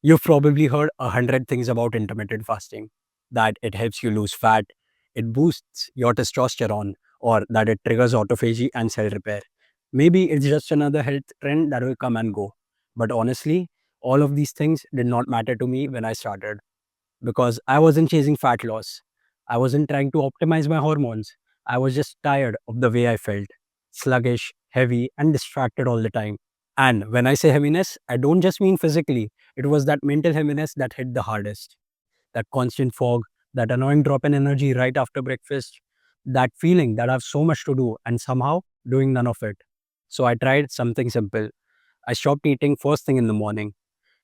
You've probably heard 100 things about intermittent fasting, that it helps you lose fat, it boosts your testosterone, or that it triggers autophagy and cell repair. Maybe it's just another health trend that will come and go. But honestly, all of these things did not matter to me when I started because I wasn't chasing fat loss. I wasn't trying to optimize my hormones. I was just tired of the way I felt, sluggish, heavy, and distracted all the time. And when I say heaviness, I don't just mean physically. It was that mental heaviness that hit the hardest. That constant fog, that annoying drop in energy right after breakfast, that feeling that I have so much to do and somehow doing none of it. So I tried something simple. I stopped eating first thing in the morning.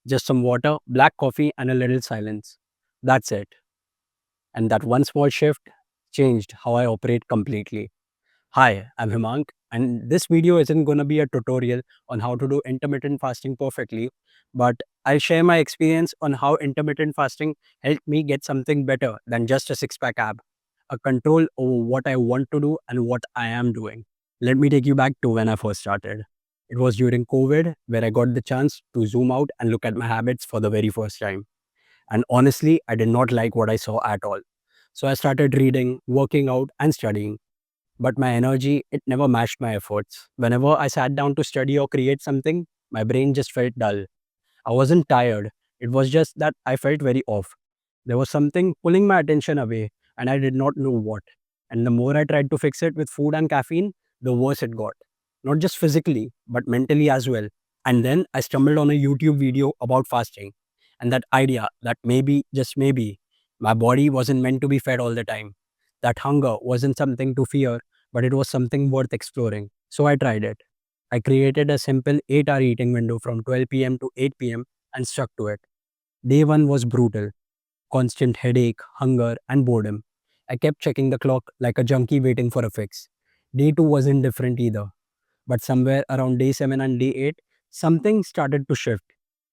Just some water, black coffee, and a little silence. That's it. And that one small shift changed how I operate completely. Hi, I'm Himank, and this video isn't going to be a tutorial on how to do intermittent fasting perfectly, but I'll share my experience on how intermittent fasting helped me get something better than just a six pack ab, a control over what I want to do and what I am doing. Let me take you back to when I first started. It was during COVID where I got the chance to zoom out and look at my habits for the very first time. And honestly, I did not like what I saw at all. So I started reading, working out, and studying, but my energy, it never matched my efforts. Whenever I sat down to study or create something, my brain just felt dull. I wasn't tired. It was just that I felt very off. There was something pulling my attention away, and I did not know what. And the more I tried to fix it with food and caffeine, the worse it got. Not just physically, but mentally as well. And then I stumbled on a YouTube video about fasting. And that idea that maybe, just maybe, my body wasn't meant to be fed all the time. That hunger wasn't something to fear, but it was something worth exploring. So I tried it. I created a simple 8-hour eating window from 12 p.m. to 8 p.m. and stuck to it. Day one was brutal, constant headache, hunger, and boredom. I kept checking the clock like a junkie waiting for a fix. Day two wasn't different either, but somewhere around day 7 and day 8, something started to shift.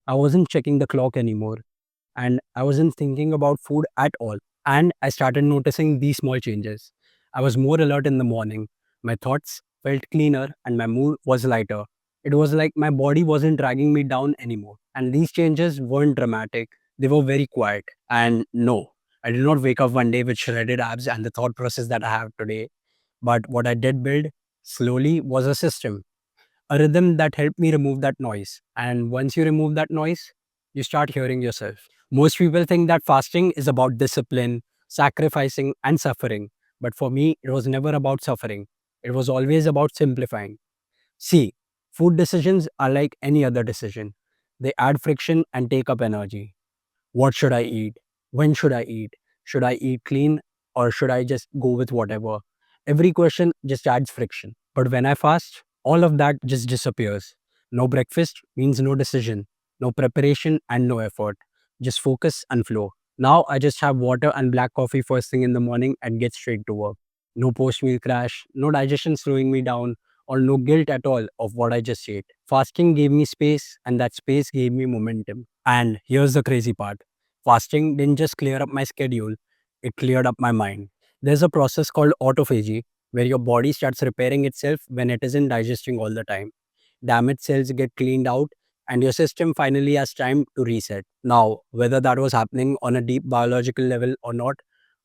I wasn't checking the clock anymore, and I wasn't thinking about food at all. And I started noticing these small changes. I was more alert in the morning. My thoughts felt cleaner and my mood was lighter. It was like my body wasn't dragging me down anymore. And these changes weren't dramatic, they were very quiet. And no, I did not wake up one day with shredded abs and the thought process that I have today. But what I did build slowly was a system, a rhythm that helped me remove that noise. And once you remove that noise, you start hearing yourself. Most people think that fasting is about discipline, sacrificing, and suffering. But for me, it was never about suffering. It was always about simplifying. See, food decisions are like any other decision. They add friction and take up energy. What should I eat? When should I eat? Should I eat clean or should I just go with whatever? Every question just adds friction. But when I fast, all of that just disappears. No breakfast means no decision, no preparation and no effort. Just focus and flow. Now I just have water and black coffee first thing in the morning and get straight to work. No post meal crash, no digestion slowing me down, or no guilt at all of what I just ate. Fasting gave me space, and that space gave me momentum. And here's the crazy part, fasting didn't just clear up my schedule, it cleared up my mind. There's a process called autophagy where your body starts repairing itself when it isn't digesting all the time. Damaged cells get cleaned out, and your system finally has time to reset. Now, whether that was happening on a deep biological level or not,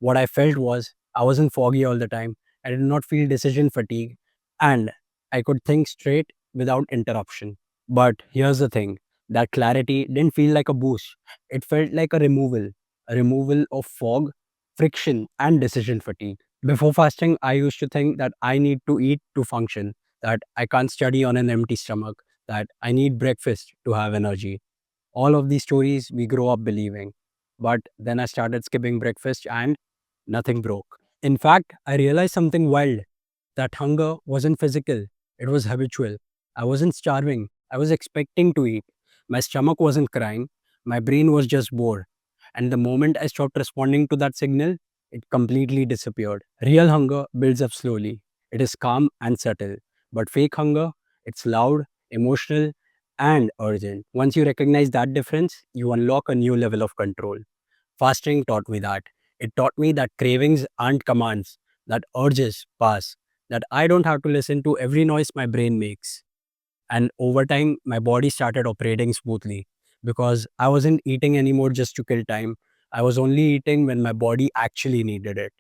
what I felt was I wasn't foggy all the time. I did not feel decision fatigue, and I could think straight without interruption. But here's the thing, that clarity didn't feel like a boost, it felt like a removal of fog, friction, and decision fatigue. Before fasting, I used to think that I need to eat to function, that I can't study on an empty stomach, that I need breakfast to have energy. All of these stories we grow up believing. But then I started skipping breakfast and nothing broke. In fact, I realized something wild, that hunger wasn't physical, it was habitual. I wasn't starving, I was expecting to eat. My stomach wasn't crying, my brain was just bored. And the moment I stopped responding to that signal, it completely disappeared. Real hunger builds up slowly. It is calm and subtle. But fake hunger, it's loud, emotional, and urgent. Once you recognize that difference, you unlock a new level of control. Fasting taught me that. It taught me that cravings aren't commands, that urges pass, that I don't have to listen to every noise my brain makes. And over time, my body started operating smoothly. because I wasn't eating anymore just to kill time. I was only eating when my body actually needed it.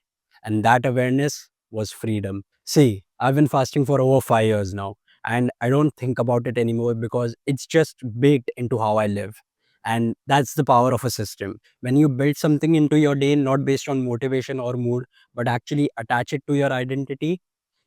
And that awareness was freedom. See, I've been fasting for over 5 years now, and I don't think about it anymore because it's just baked into how I live. And that's the power of a system. When you build something into your day, not based on motivation or mood, but actually attach it to your identity,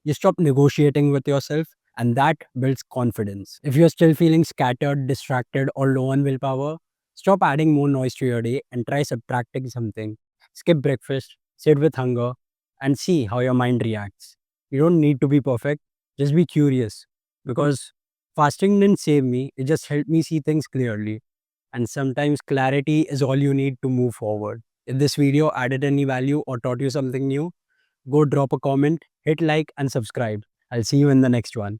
you stop negotiating with yourself, and that builds confidence. If you're still feeling scattered, distracted, or low on willpower, stop adding more noise to your day and try subtracting something. Skip breakfast, sit with hunger, and see how your mind reacts. You don't need to be perfect, just be curious. Because fasting didn't save me, it just helped me see things clearly. And sometimes clarity is all you need to move forward. If this video added any value or taught you something new, go drop a comment, hit like, and subscribe. I'll see you in the next one.